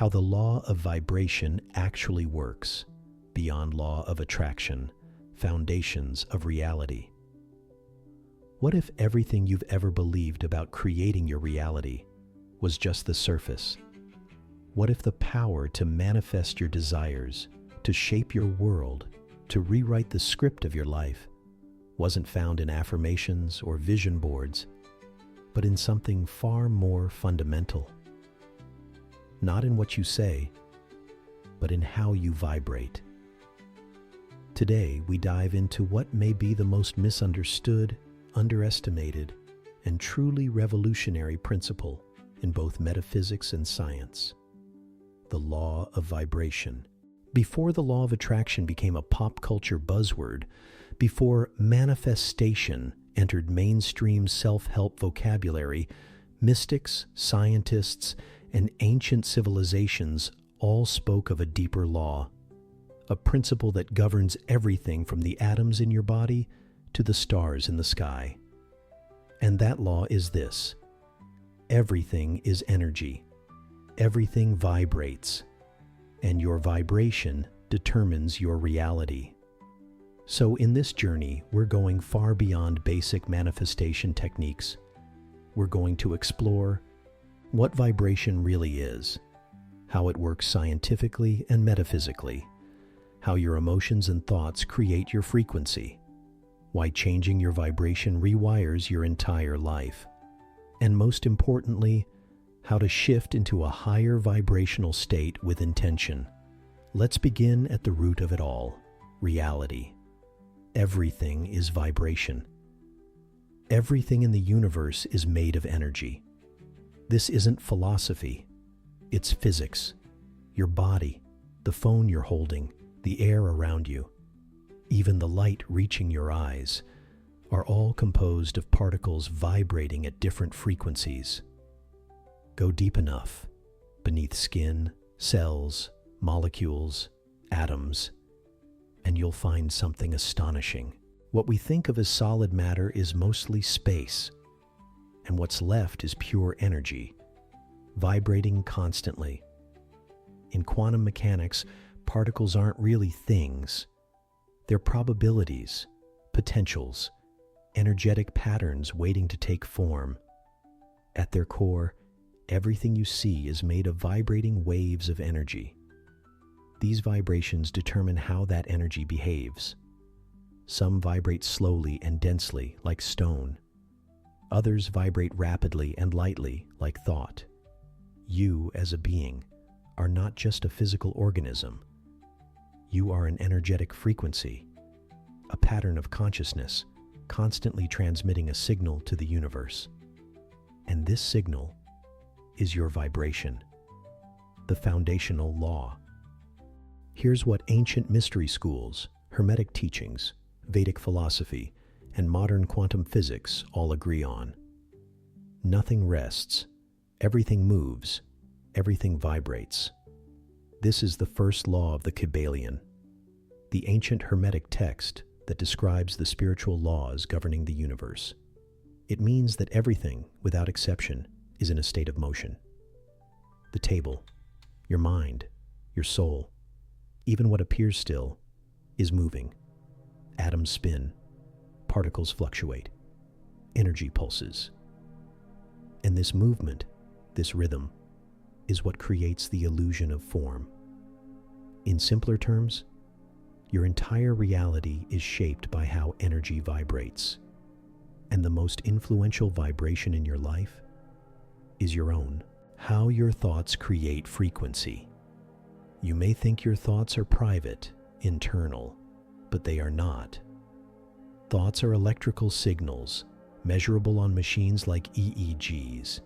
how the law of vibration actually works, beyond law of attraction, foundations of reality. What if everything you've ever believed about creating your reality was just the surface? What if the power to manifest your desires, to shape your world, to rewrite the script of your life, wasn't found in affirmations or vision boards, but in something far more fundamental? Not in what you say, but in how you vibrate. Today, we dive into what may be the most misunderstood, underestimated, and truly revolutionary principle in both metaphysics and science: the law of vibration. Before the law of attraction became a pop culture buzzword, before manifestation entered mainstream self-help vocabulary, mystics, scientists, and ancient civilizations all spoke of a deeper law, a principle that governs everything from the atoms in your body to the stars in the sky. And that law is this: everything is energy. Everything vibrates, and your vibration determines your reality. So in this journey, we're going far beyond basic manifestation techniques. We're going to explore what vibration really is, how it works scientifically and metaphysically, how your emotions and thoughts create your frequency, why changing your vibration rewires your entire life, and most importantly, how to shift into a higher vibrational state with intention. Let's begin at the root of it all: reality. Everything is vibration. Everything in the universe is made of energy. This isn't philosophy, it's physics. Your body, the phone you're holding, the air around you, even the light reaching your eyes, are all composed of particles vibrating at different frequencies. Go deep enough, beneath skin, cells, molecules, atoms, and you'll find something astonishing. What we think of as solid matter is mostly space, and what's left is pure energy, vibrating constantly. In quantum mechanics, particles aren't really things. They're probabilities, potentials, energetic patterns waiting to take form. At their core, everything you see is made of vibrating waves of energy. These vibrations determine how that energy behaves. Some vibrate slowly and densely, like stone. Others vibrate rapidly and lightly, like thought. You, as a being, are not just a physical organism. You are an energetic frequency, a pattern of consciousness, constantly transmitting a signal to the universe. And this signal is your vibration, the foundational law. Here's what ancient mystery schools, Hermetic teachings, Vedic philosophy, and modern quantum physics all agree on. Nothing rests, everything moves, everything vibrates. This is the first law of the Kybalion, the ancient Hermetic text that describes the spiritual laws governing the universe. It means that everything, without exception, is in a state of motion. The table, your mind, your soul, even what appears still, is moving. Atoms spin, particles fluctuate, energy pulses. And this movement, this rhythm, is what creates the illusion of form. In simpler terms, your entire reality is shaped by how energy vibrates. And the most influential vibration in your life is your own. How your thoughts create frequency. You may think your thoughts are private, internal, but they are not. Thoughts are electrical signals, measurable on machines like EEGs.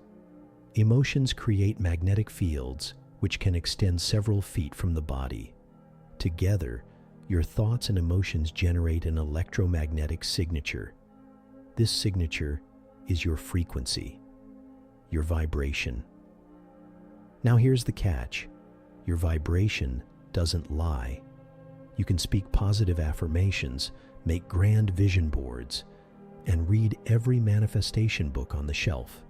Emotions create magnetic fields, which can extend several feet from the body. Together, your thoughts and emotions generate an electromagnetic signature. This signature is your frequency, your vibration. Now here's the catch. Your vibration doesn't lie. You can speak positive affirmations, make grand vision boards, and read every manifestation book on the shelf.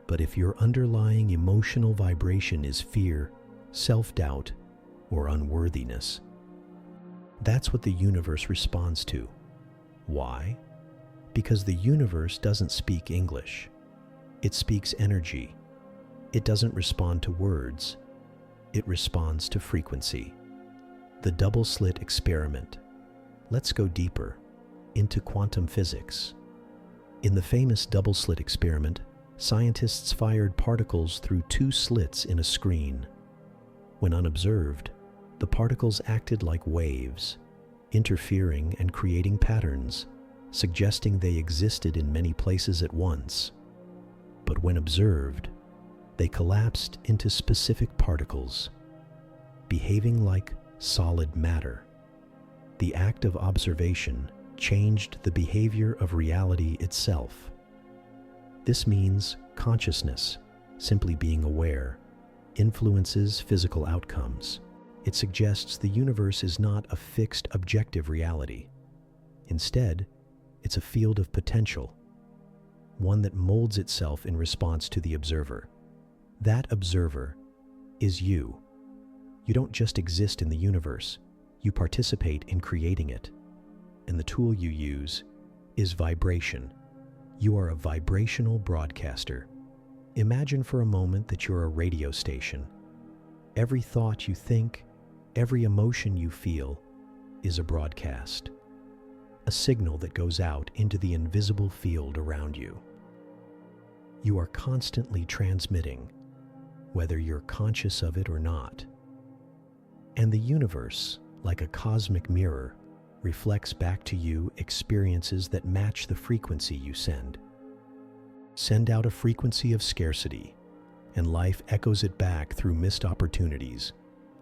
But if your underlying emotional vibration is fear, self-doubt, or unworthiness. That's what the universe responds to. Why? Because the universe doesn't speak English. It speaks energy. It doesn't respond to words. It responds to frequency. The double-slit experiment. Let's go deeper, into quantum physics. In the famous double-slit experiment, scientists fired particles through two slits in a screen. When unobserved, the particles acted like waves, interfering and creating patterns, suggesting they existed in many places at once. But when observed, they collapsed into specific particles, behaving like solid matter. The act of observation changed the behavior of reality itself. This means consciousness, simply being aware, influences physical outcomes. It suggests the universe is not a fixed objective reality. Instead, it's a field of potential, one that molds itself in response to the observer. That observer is you. You don't just exist in the universe, you participate in creating it. And the tool you use is vibration. You are a vibrational broadcaster. Imagine for a moment that you're a radio station. Every thought you think, every emotion you feel is a broadcast, a signal that goes out into the invisible field around you. You are constantly transmitting, whether you're conscious of it or not. And the universe, like a cosmic mirror, reflects back to you experiences that match the frequency you send. Send out a frequency of scarcity, and life echoes it back through missed opportunities,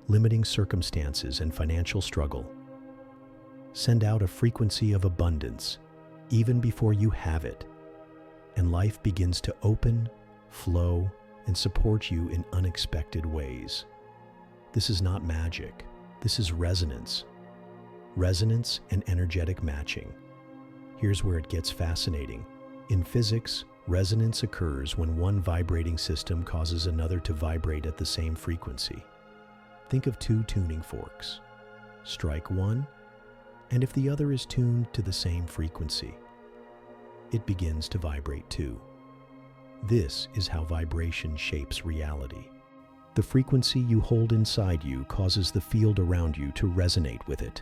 limiting circumstances, and financial struggle. Send out a frequency of abundance, even before you have it, and life begins to open, flow, and support you in unexpected ways. This is not magic. This is resonance. Resonance and energetic matching. Here's where it gets fascinating. In physics, resonance occurs when one vibrating system causes another to vibrate at the same frequency. Think of two tuning forks. Strike one, and if the other is tuned to the same frequency, it begins to vibrate too. This is how vibration shapes reality. The frequency you hold inside you causes the field around you to resonate with it,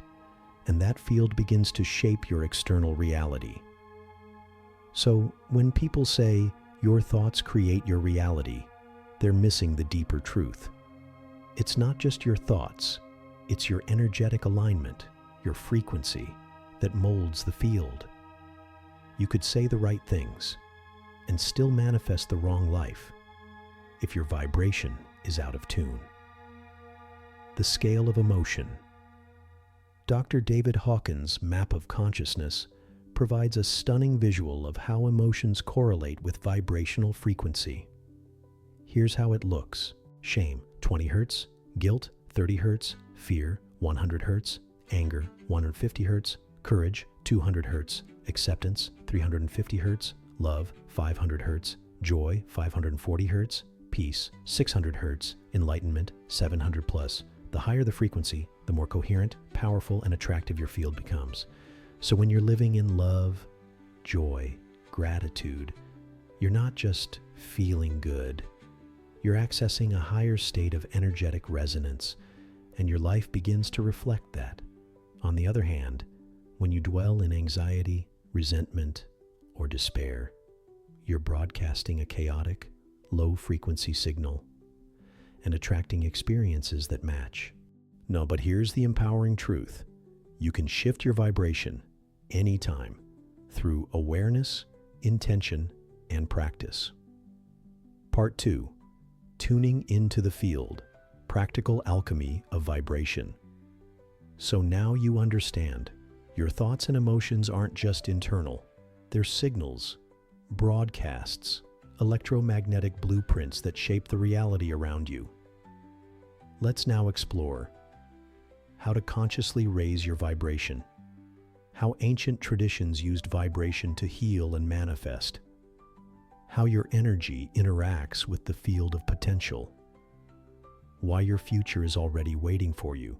and that field begins to shape your external reality. So, when people say, your thoughts create your reality, they're missing the deeper truth. It's not just your thoughts, it's your energetic alignment, your frequency, that molds the field. You could say the right things and still manifest the wrong life if your vibration is out of tune. The scale of emotion. Dr. David Hawkins' map of consciousness provides a stunning visual of how emotions correlate with vibrational frequency. Here's how it looks. Shame, 20 Hz, guilt, 30 Hz, fear, 100 Hz, anger, 150 Hz, courage, 200 Hz, acceptance, 350 Hz, love, 500 Hz, joy, 540 Hz, peace, 600 Hz, enlightenment, 700 plus. The higher the frequency, the more coherent, powerful, and attractive your field becomes. So when you're living in love, joy, gratitude, you're not just feeling good. You're accessing a higher state of energetic resonance, and your life begins to reflect that. On the other hand, when you dwell in anxiety, resentment, or despair, you're broadcasting a chaotic, low-frequency signal and attracting experiences that match. No, but here's the empowering truth. You can shift your vibration anytime through awareness, intention, and practice. Part 2. Tuning into the field. Practical alchemy of vibration. So now you understand. Your thoughts and emotions aren't just internal. They're signals, broadcasts, electromagnetic blueprints that shape the reality around you. Let's now explore how to consciously raise your vibration, how ancient traditions used vibration to heal and manifest, how your energy interacts with the field of potential, why your future is already waiting for you.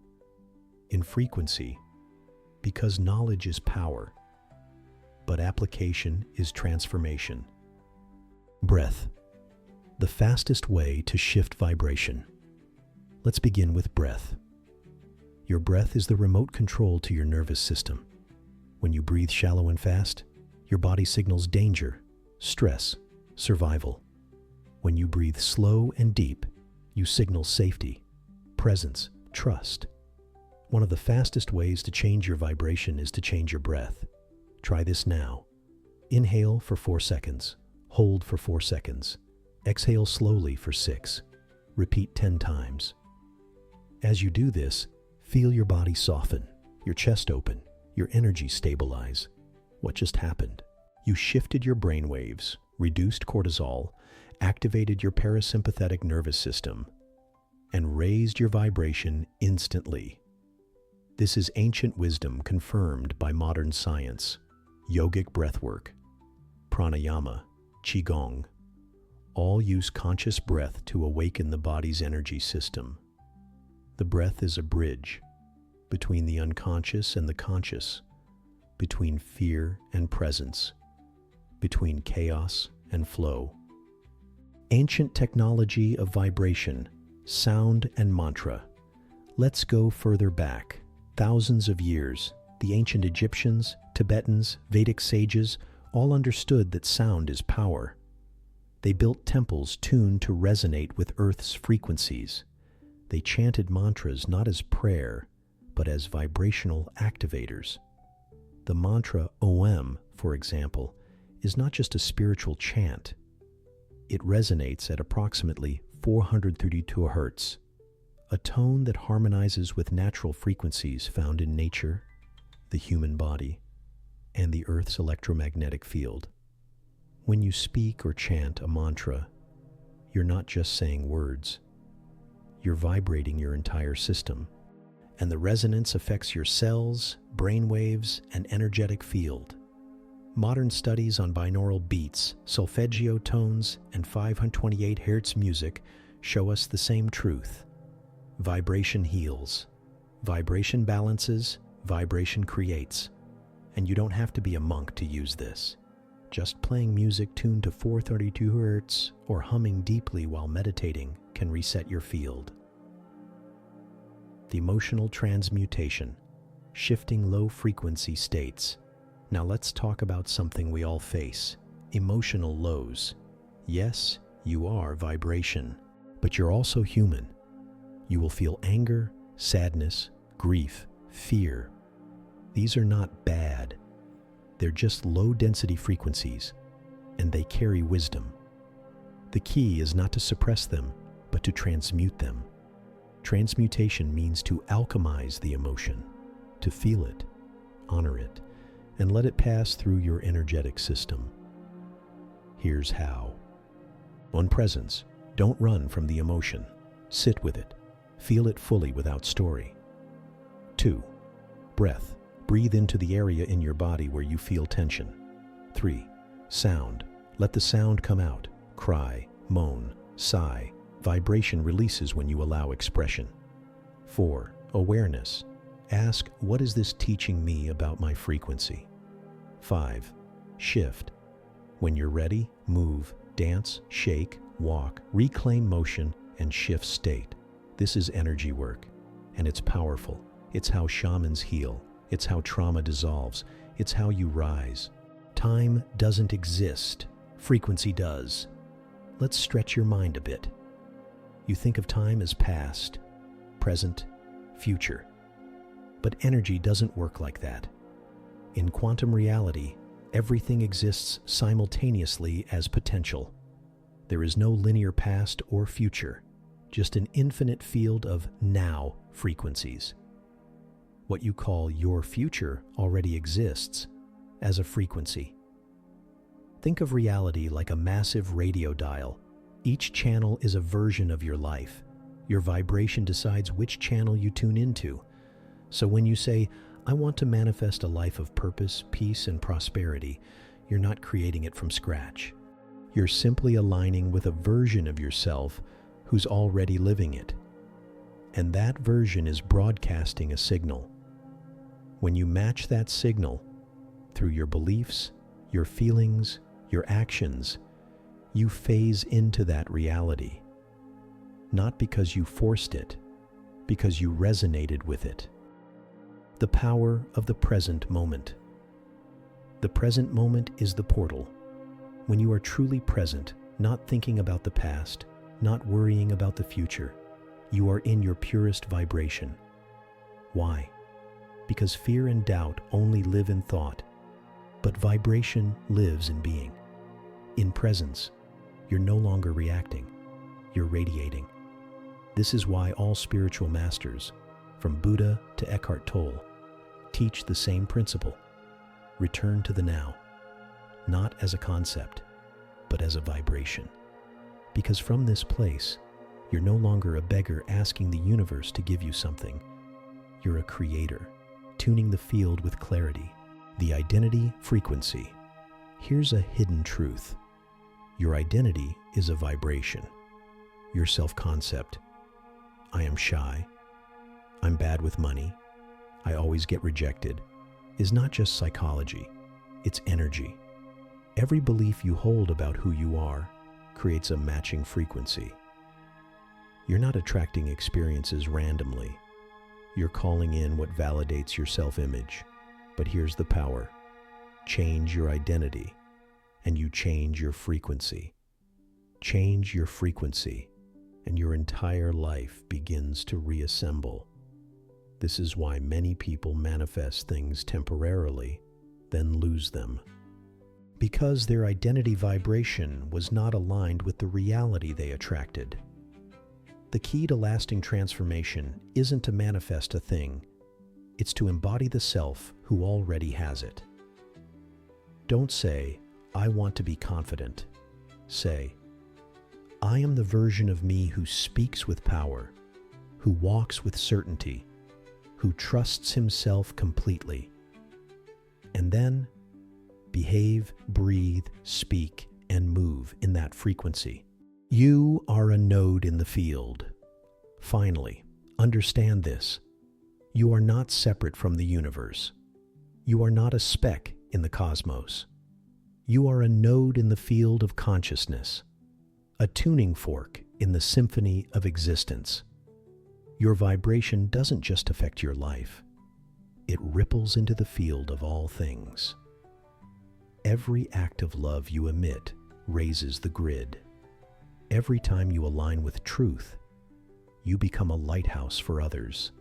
In frequency, because knowledge is power, but application is transformation. Breath, the fastest way to shift vibration. Let's begin with breath. Your breath is the remote control to your nervous system. When you breathe shallow and fast, your body signals danger, stress, survival. When you breathe slow and deep, you signal safety, presence, trust. One of the fastest ways to change your vibration is to change your breath. Try this now. Inhale for 4 seconds. Hold for 4 seconds. Exhale slowly for 6. Repeat 10 times. As you do this, feel your body soften, your chest open, your energy stabilize. What just happened? You shifted your brain waves, reduced cortisol, activated your parasympathetic nervous system, and raised your vibration instantly. This is ancient wisdom confirmed by modern science. Yogic breathwork, pranayama, qigong, all use conscious breath to awaken the body's energy system. The breath is a bridge between the unconscious and the conscious, between fear and presence, between chaos and flow. Ancient technology of vibration, sound and mantra. Let's go further back. Thousands of years, the ancient Egyptians, Tibetans, Vedic sages all understood that sound is power. They built temples tuned to resonate with Earth's frequencies. They chanted mantras not as prayer, but as vibrational activators. The mantra Om, for example, is not just a spiritual chant. It resonates at approximately 432 Hz, a tone that harmonizes with natural frequencies found in nature, the human body, and the Earth's electromagnetic field. When you speak or chant a mantra, you're not just saying words. You're vibrating your entire system, and the resonance affects your cells, brain waves, and energetic field. Modern studies on binaural beats, solfeggio tones, and 528 Hz music show us the same truth. Vibration heals. Vibration balances. Vibration creates. And you don't have to be a monk to use this. Just playing music tuned to 432 Hz or humming deeply while meditating can reset your field. The emotional transmutation, shifting low-frequency states. Now let's talk about something we all face, emotional lows. Yes, you are vibration, but you're also human. You will feel anger, sadness, grief, fear. These are not bad. They're just low-density frequencies, and they carry wisdom. The key is not to suppress them, but to transmute them. Transmutation means to alchemize the emotion, to feel it, honor it, and let it pass through your energetic system. Here's how. 1. Presence. Don't run from the emotion. Sit with it. Feel it fully without story. 2. Breath. Breathe into the area in your body where you feel tension. 3. Sound. Let the sound come out. Cry, moan, sigh. Vibration releases when you allow expression. 4. Awareness. Ask, what is this teaching me about my frequency? 5. Shift. When you're ready, move, dance, shake, walk, reclaim motion, and shift state. This is energy work, and it's powerful. It's how shamans heal. It's how trauma dissolves. It's how you rise. Time doesn't exist. Frequency does. Let's stretch your mind a bit. You think of time as past, present, future. But energy doesn't work like that. In quantum reality, everything exists simultaneously as potential. There is no linear past or future, just an infinite field of now frequencies. What you call your future already exists as a frequency. Think of reality like a massive radio dial. Each channel is a version of your life. Your vibration decides which channel you tune into. So when you say, I want to manifest a life of purpose, peace, and prosperity, you're not creating it from scratch. You're simply aligning with a version of yourself who's already living it. And that version is broadcasting a signal. When you match that signal through your beliefs, your feelings, your actions, you phase into that reality. Not because you forced it, because you resonated with it. The power of the present moment. The present moment is the portal. When you are truly present, not thinking about the past, not worrying about the future, you are in your purest vibration. Why? Because fear and doubt only live in thought, but vibration lives in being. In presence, you're no longer reacting, you're radiating. This is why all spiritual masters, from Buddha to Eckhart Tolle, teach the same principle. Return to the now, not as a concept, but as a vibration. Because from this place, you're no longer a beggar asking the universe to give you something. You're a creator, tuning the field with clarity. The identity frequency. Here's a hidden truth. Your identity is a vibration. Your self-concept. I am shy. I'm bad with money. I always get rejected. Is not just psychology. It's energy. Every belief you hold about who you are creates a matching frequency. You're not attracting experiences randomly. You're calling in what validates your self-image. But here's the power. Change your identity, and you change your frequency. Change your frequency, and your entire life begins to reassemble. This is why many people manifest things temporarily, then lose them. Because their identity vibration was not aligned with the reality they attracted. The key to lasting transformation isn't to manifest a thing, it's to embody the self who already has it. Don't say, I want to be confident. Say, I am the version of me who speaks with power, who walks with certainty, who trusts himself completely. And then, behave, breathe, speak, and move in that frequency. You are a node in the field. Finally, understand this. You are not separate from the universe. You are not a speck in the cosmos. You are a node in the field of consciousness, a tuning fork in the symphony of existence. Your vibration doesn't just affect your life. It ripples into the field of all things. Every act of love you emit raises the grid. Every time you align with truth, you become a lighthouse for others.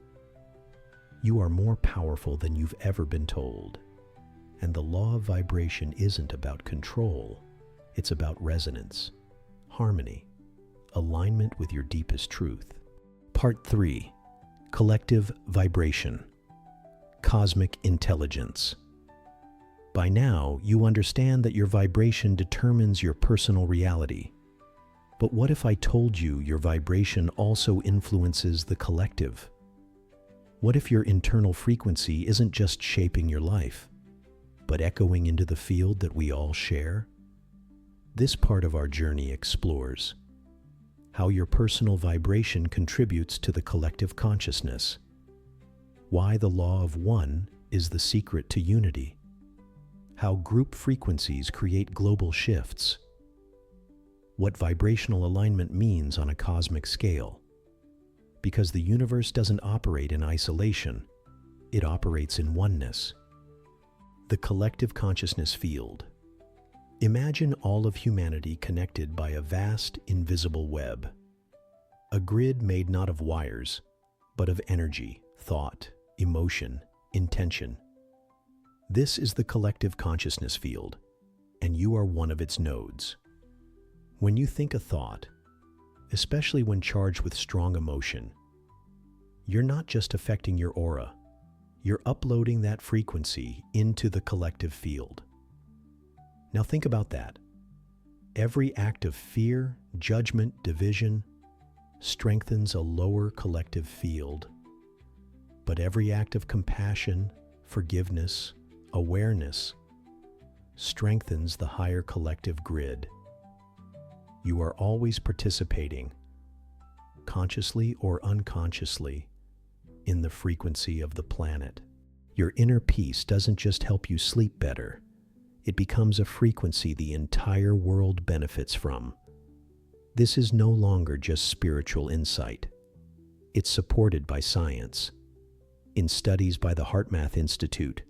You are more powerful than you've ever been told. And the law of vibration isn't about control. It's about resonance, harmony, alignment with your deepest truth. Part 3. Collective vibration. Cosmic intelligence. By now, you understand that your vibration determines your personal reality. But what if I told you your vibration also influences the collective? What if your internal frequency isn't just shaping your life, but echoing into the field that we all share? This part of our journey explores how your personal vibration contributes to the collective consciousness, why the law of one is the secret to unity, how group frequencies create global shifts, what vibrational alignment means on a cosmic scale. Because the universe doesn't operate in isolation, it operates in oneness. The collective consciousness field. Imagine all of humanity connected by a vast, invisible web. A grid made not of wires, but of energy, thought, emotion, intention. This is the collective consciousness field, and you are one of its nodes. When you think a thought, especially when charged with strong emotion, you're not just affecting your aura, you're uploading that frequency into the collective field. Now think about that. Every act of fear, judgment, division strengthens a lower collective field. But every act of compassion, forgiveness, awareness strengthens the higher collective grid. You are always participating, consciously or unconsciously, in the frequency of the planet. Your inner peace doesn't just help you sleep better, it becomes a frequency the entire world benefits from. This is no longer just spiritual insight. It's supported by science. In studies by the HeartMath Institute,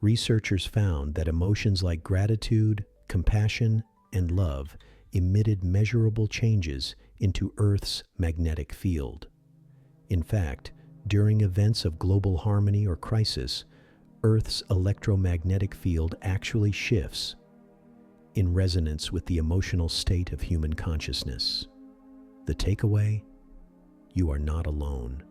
researchers found that emotions like gratitude, compassion, and love emitted measurable changes into Earth's magnetic field. In fact, during events of global harmony or crisis, Earth's electromagnetic field actually shifts in resonance with the emotional state of human consciousness. The takeaway? You are not alone,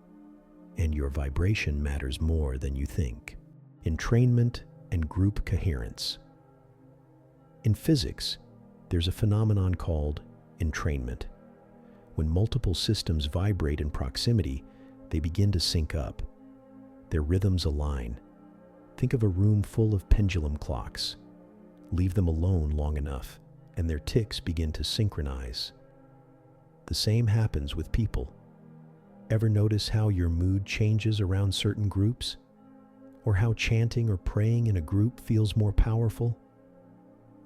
and your vibration matters more than you think. Entrainment and group coherence. In physics, there's a phenomenon called entrainment. When multiple systems vibrate in proximity, they begin to sync up. Their rhythms align. Think of a room full of pendulum clocks. Leave them alone long enough, and their ticks begin to synchronize. The same happens with people. Ever notice how your mood changes around certain groups? Or how chanting or praying in a group feels more powerful?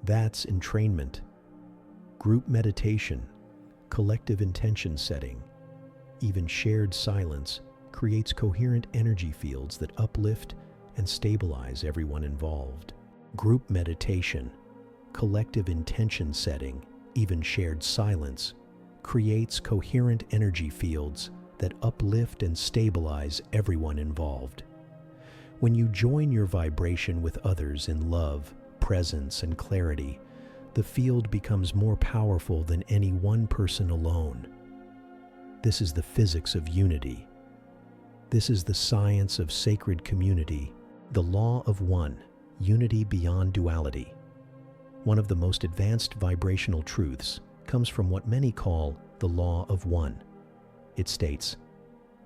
That's entrainment. Group meditation, collective intention setting, even shared silence creates coherent energy fields that uplift and stabilize everyone involved. Group meditation, collective intention setting, even shared silence creates coherent energy fields that uplift and stabilize everyone involved. When you join your vibration with others in love, presence, and clarity, the field becomes more powerful than any one person alone. This is the physics of unity. This is the science of sacred community, the law of one, unity beyond duality. One of the most advanced vibrational truths comes from what many call the law of one. It states,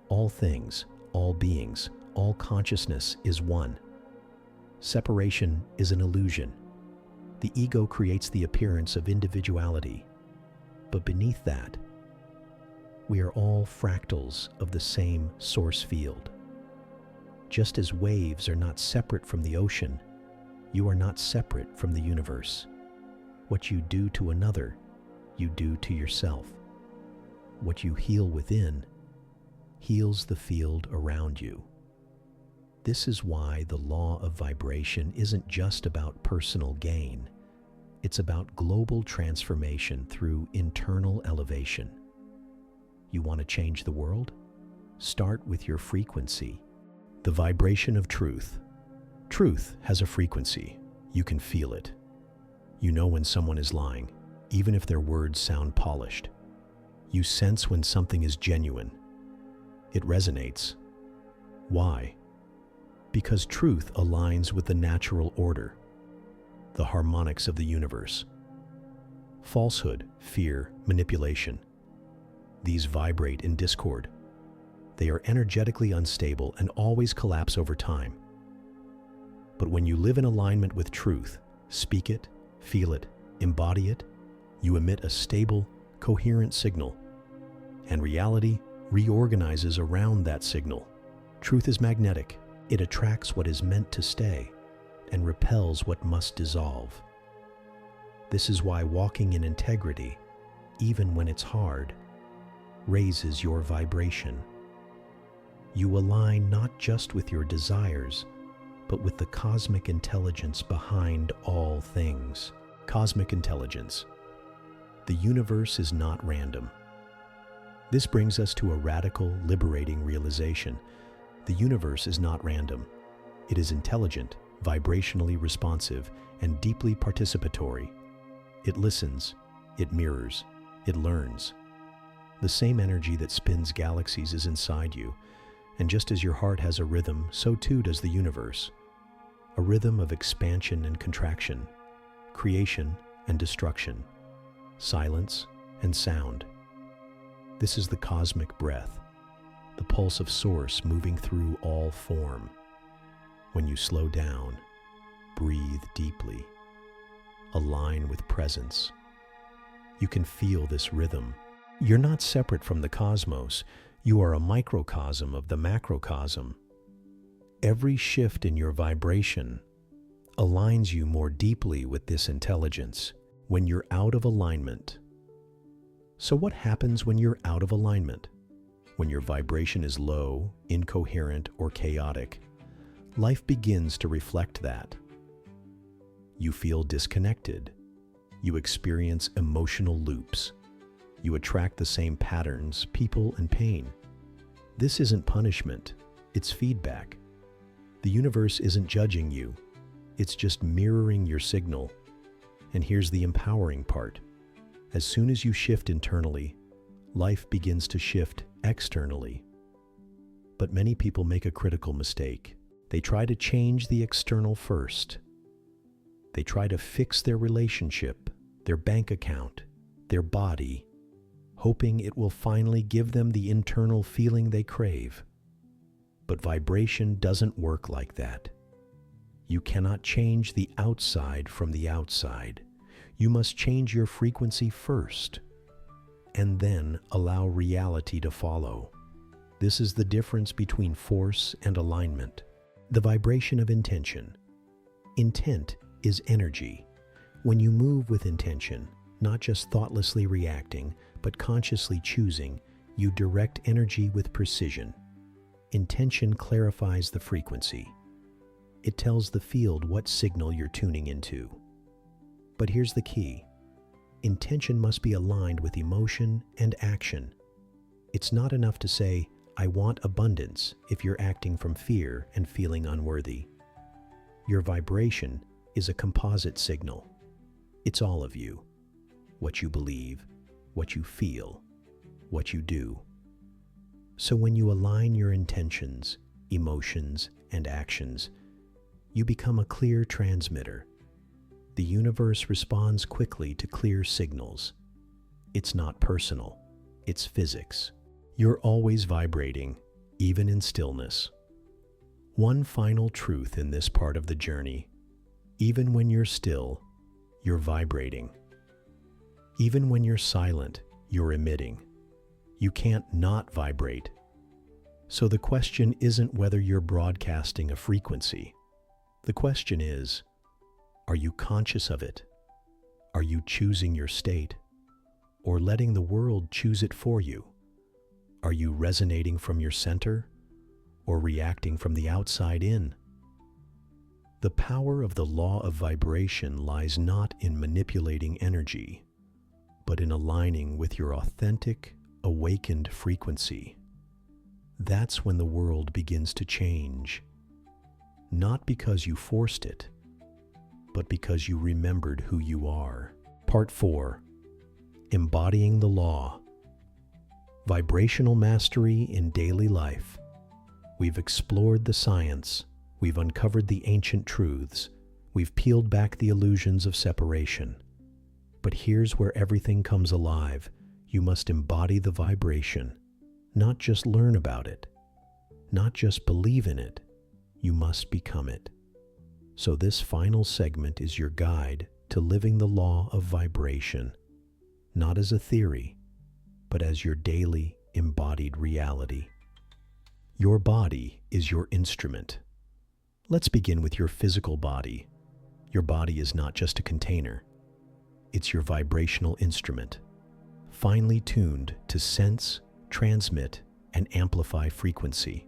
all things, all beings, all consciousness is one. Separation is an illusion. The ego creates the appearance of individuality, but beneath that, we are all fractals of the same source field. Just as waves are not separate from the ocean, you are not separate from the universe. What you do to another, you do to yourself. What you heal within, heals the field around you. This is why the law of vibration isn't just about personal gain. It's about global transformation through internal elevation. You want to change the world? Start with your frequency. The vibration of truth. Truth has a frequency. You can feel it. You know when someone is lying, even if their words sound polished. You sense when something is genuine. It resonates. Why? Because truth aligns with the natural order, the harmonics of the universe. Falsehood, fear, manipulation. These vibrate in discord. They are energetically unstable and always collapse over time. But when you live in alignment with truth, speak it, feel it, embody it, you emit a stable, coherent signal, and reality reorganizes around that signal. Truth is magnetic. It attracts what is meant to stay and repels what must dissolve. This is why walking in integrity, even when it's hard, raises your vibration. You align not just with your desires, but with the cosmic intelligence behind all things. Cosmic intelligence. The universe is not random. This brings us to a radical, liberating realization. The universe is not random. It is intelligent, vibrationally responsive, and deeply participatory. It listens, it mirrors, it learns. The same energy that spins galaxies is inside you, and just as your heart has a rhythm, so too does the universe. A rhythm of expansion and contraction, creation and destruction, silence and sound. This is the cosmic breath, the pulse of Source moving through all form. When you slow down, breathe deeply, align with presence, you can feel this rhythm. You're not separate from the cosmos. You are a microcosm of the macrocosm. Every shift in your vibration aligns you more deeply with this intelligence when you're out of alignment. So what happens when you're out of alignment? When your vibration is low, incoherent, or chaotic, life begins to reflect that. You feel disconnected. You experience emotional loops. You attract the same patterns, people, and pain. This isn't punishment, it's feedback. The universe isn't judging you, it's just mirroring your signal. And here's the empowering part. As soon as you shift internally, life begins to shift externally. But many people make a critical mistake. They try to change the external first. They try to fix their relationship, their bank account, their body, hoping it will finally give them the internal feeling they crave. But vibration doesn't work like that. You cannot change the outside from the outside. You must change your frequency first, and then allow reality to follow. This is the difference between force and alignment. The vibration of intention. Intent is energy. When you move with intention, not just thoughtlessly reacting, but consciously choosing, you direct energy with precision. Intention clarifies the frequency. It tells the field what signal you're tuning into. But here's the key. Intention must be aligned with emotion and action. It's not enough to say, "I want abundance," if you're acting from fear and feeling unworthy. Your vibration is a composite signal. It's all of you. What you believe, what you feel, what you do. So when you align your intentions, emotions, and actions, you become a clear transmitter. The universe responds quickly to clear signals. It's not personal, it's physics. You're always vibrating, even in stillness. One final truth in this part of the journey: even when you're still, you're vibrating. Even when you're silent, you're emitting. You can't not vibrate. So the question isn't whether you're broadcasting a frequency. The question is, are you conscious of it? Are you choosing your state, or letting the world choose it for you? Are you resonating from your center, or reacting from the outside in? The power of the law of vibration lies not in manipulating energy, but in aligning with your authentic, awakened frequency. That's when the world begins to change. Not because you forced it, but because you remembered who you are. Part 4. Embodying the law. Vibrational mastery in daily life. We've explored the science. We've uncovered the ancient truths. We've peeled back the illusions of separation. But here's where everything comes alive. You must embody the vibration, not just learn about it, not just believe in it. You must become it. So this final segment is your guide to living the law of vibration, not as a theory, but as your daily embodied reality. Your body is your instrument. Let's begin with your physical body. Your body is not just a container. It's your vibrational instrument, finely tuned to sense, transmit, and amplify frequency.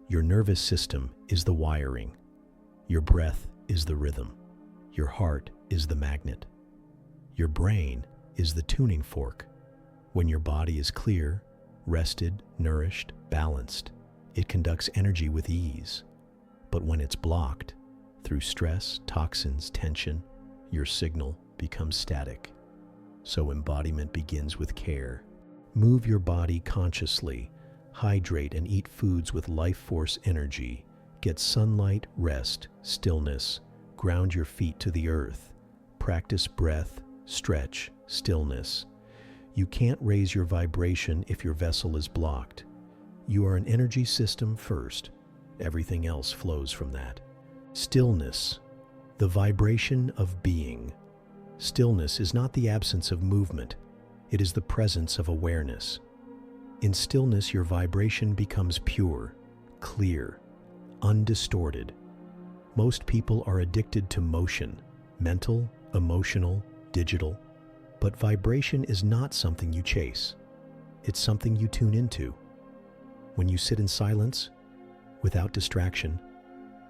Your nervous system is the wiring. Your breath is the rhythm. Your heart is the magnet. Your brain is the tuning fork. When your body is clear, rested, nourished, balanced, it conducts energy with ease. But when it's blocked, through stress, toxins, tension, your signal becomes static. So embodiment begins with care. Move your body consciously. Hydrate and eat foods with life force energy. Get sunlight, rest, stillness. Ground your feet to the earth. Practice breath, stretch, stillness. You can't raise your vibration if your vessel is blocked. You are an energy system first. Everything else flows from that. Stillness, the vibration of being. Stillness is not the absence of movement. It is the presence of awareness. In stillness, your vibration becomes pure, clear, undistorted. Most people are addicted to motion, mental, emotional, digital. But vibration is not something you chase. It's something you tune into. When you sit in silence, without distraction,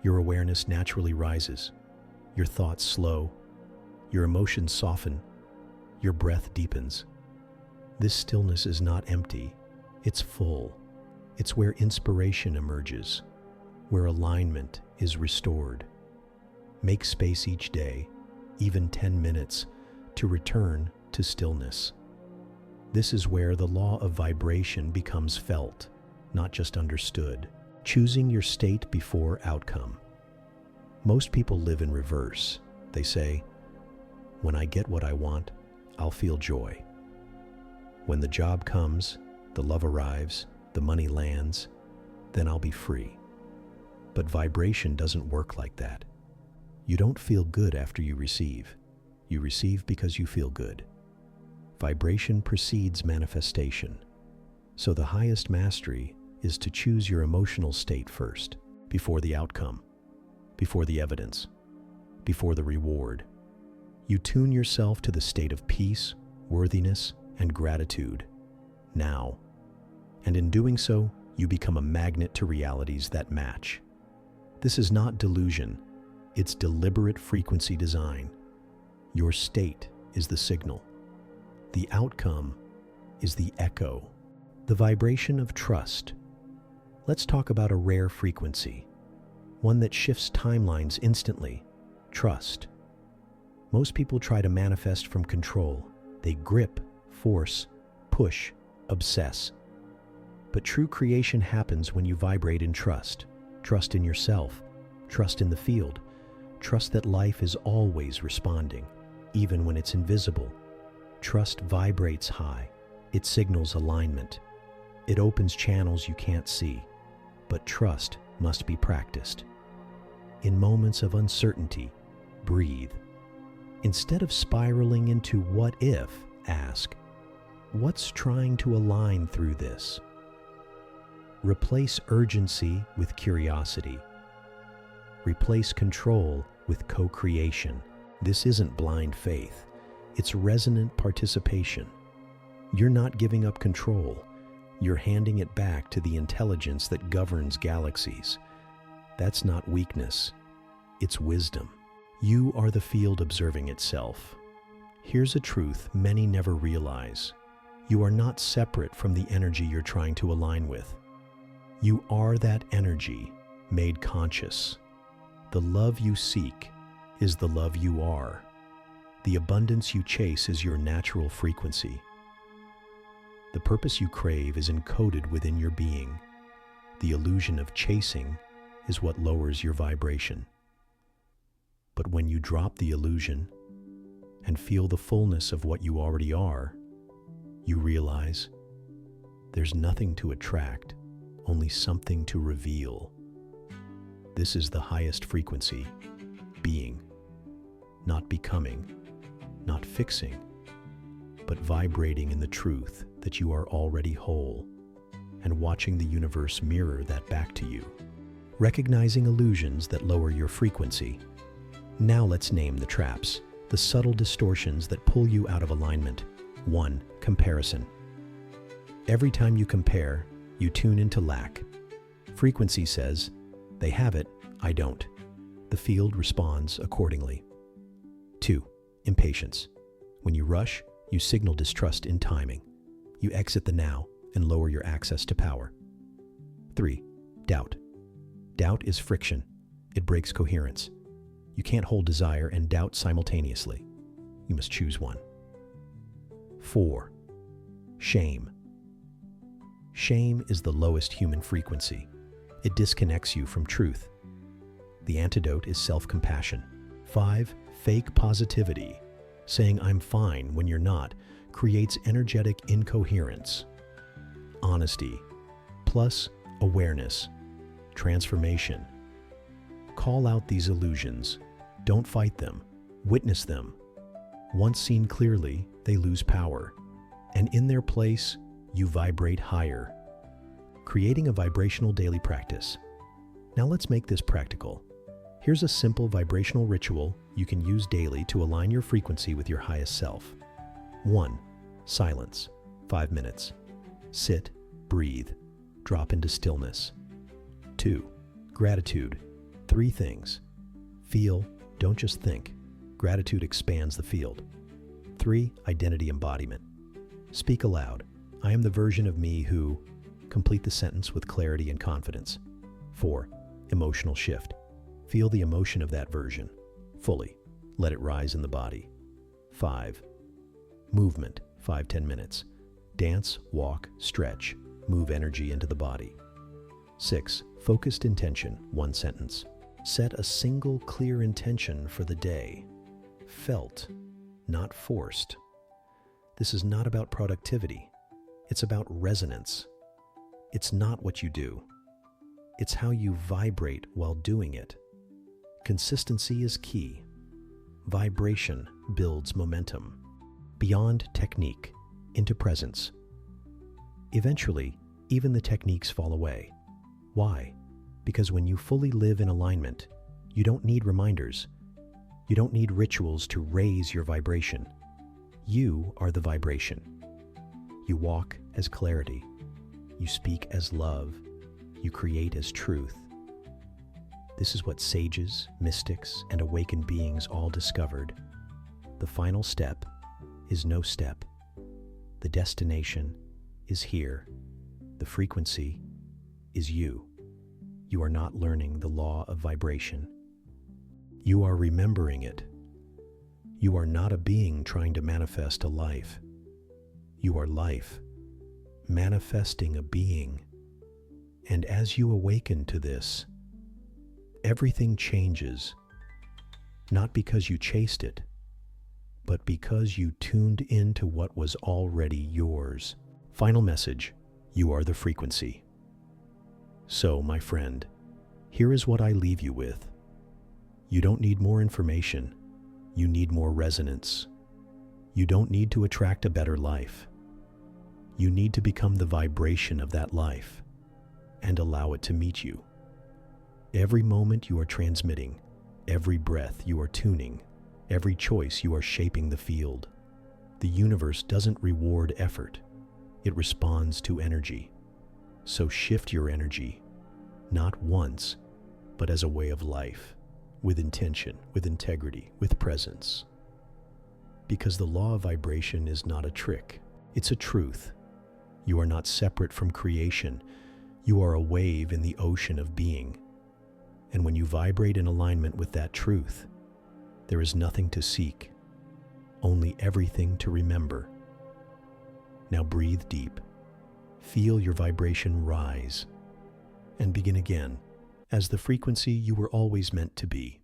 your awareness naturally rises. Your thoughts slow. Your emotions soften. Your breath deepens. This stillness is not empty. It's full. It's where inspiration emerges, where alignment is restored. Make space each day, even 10 minutes, to return to stillness. This is where the law of vibration becomes felt, not just understood. Choosing your state before outcome. Most people live in reverse. They say, when I get what I want, I'll feel joy. When the job comes, the love arrives, the money lands, then I'll be free. But vibration doesn't work like that. You don't feel good after you receive. You receive because you feel good. Vibration precedes manifestation. So the highest mastery is to choose your emotional state first, before the outcome, before the evidence, before the reward. You tune yourself to the state of peace, worthiness, and gratitude, now. And in doing so, you become a magnet to realities that match. This is not delusion, it's deliberate frequency design. Your state is the signal. The outcome is the echo, the vibration of trust. Let's talk about a rare frequency, one that shifts timelines instantly: trust. Most people try to manifest from control. They grip, force, push, obsess. But true creation happens when you vibrate in trust. Trust in yourself, trust in the field, trust that life is always responding, even when it's invisible. Trust vibrates high. It signals alignment. It opens channels you can't see. But trust must be practiced. In moments of uncertainty, breathe. Instead of spiraling into what if, ask, what's trying to align through this? Replace urgency with curiosity. Replace control with co-creation. This isn't blind faith. It's resonant participation. You're not giving up control. You're handing it back to the intelligence that governs galaxies. That's not weakness. It's wisdom. You are the field observing itself. Here's a truth many never realize. You are not separate from the energy you're trying to align with. You are that energy made conscious. The love you seek is the love you are. The abundance you chase is your natural frequency. The purpose you crave is encoded within your being. The illusion of chasing is what lowers your vibration. But when you drop the illusion and feel the fullness of what you already are, you realize there's nothing to attract, only something to reveal. This is the highest frequency, being, not becoming, not fixing, but vibrating in the truth that you are already whole, and watching the universe mirror that back to you. Recognizing illusions that lower your frequency. Now let's name the traps, the subtle distortions that pull you out of alignment. 1. Comparison. Every time you compare, you tune into lack. Frequency says, they have it, I don't. The field responds accordingly. 2. Impatience. When you rush, you signal distrust in timing. You exit the now and lower your access to power. 3. Doubt. Doubt is friction. It breaks coherence. You can't hold desire and doubt simultaneously. You must choose one. 4. Shame. Shame is the lowest human frequency. It disconnects you from truth. The antidote is self-compassion. 5. Fake positivity. Saying I'm fine when you're not creates energetic incoherence. Honesty plus awareness. Transformation. Call out these illusions. Don't fight them. Witness them. Once seen clearly, they lose power. and in their place, you vibrate higher, creating a vibrational daily practice. Now let's make this practical. Here's a simple vibrational ritual you can use daily to align your frequency with your highest self. 1. Silence, 5 minutes. Sit, breathe, drop into stillness. 2. Gratitude, 3 things. Feel, don't just think. Gratitude expands the field. 3. Identity embodiment. Speak aloud. I am the version of me who... Complete the sentence with clarity and confidence. 4. Emotional shift. Feel the emotion of that version. Fully. Let it rise in the body. 5. Movement. 5-10 minutes. Dance, walk, stretch. Move energy into the body. 6. Focused intention. 1 sentence. Set a single clear intention for the day. Felt, not forced. This is not about productivity. It's about resonance. It's not what you do. It's how you vibrate while doing it. Consistency is key. Vibration builds momentum. Beyond technique, into presence. Eventually, even the techniques fall away. Why? Because when you fully live in alignment, you don't need reminders. You don't need rituals to raise your vibration. You are the vibration. You walk as clarity. You speak as love. You create as truth. This is what sages, mystics, and awakened beings all discovered. The final step is no step. The destination is here. The frequency is you. You are not learning the law of vibration. You are remembering it. You are not a being trying to manifest a life. You are life, manifesting a being. And as you awaken to this, everything changes, not because you chased it, but because you tuned into what was already yours. Final message, you are the frequency. So, my friend, here is what I leave you with. You don't need more information. You need more resonance. You don't need to attract a better life. You need to become the vibration of that life and allow it to meet you. Every moment you are transmitting, every breath you are tuning, every choice you are shaping the field. The universe doesn't reward effort. It responds to energy. So shift your energy, not once, but as a way of life, with intention, with integrity, with presence. Because the law of vibration is not a trick, it's a truth. You are not separate from creation. You are a wave in the ocean of being. And when you vibrate in alignment with that truth, there is nothing to seek, only everything to remember. Now breathe deep. Feel your vibration rise and begin again as the frequency you were always meant to be.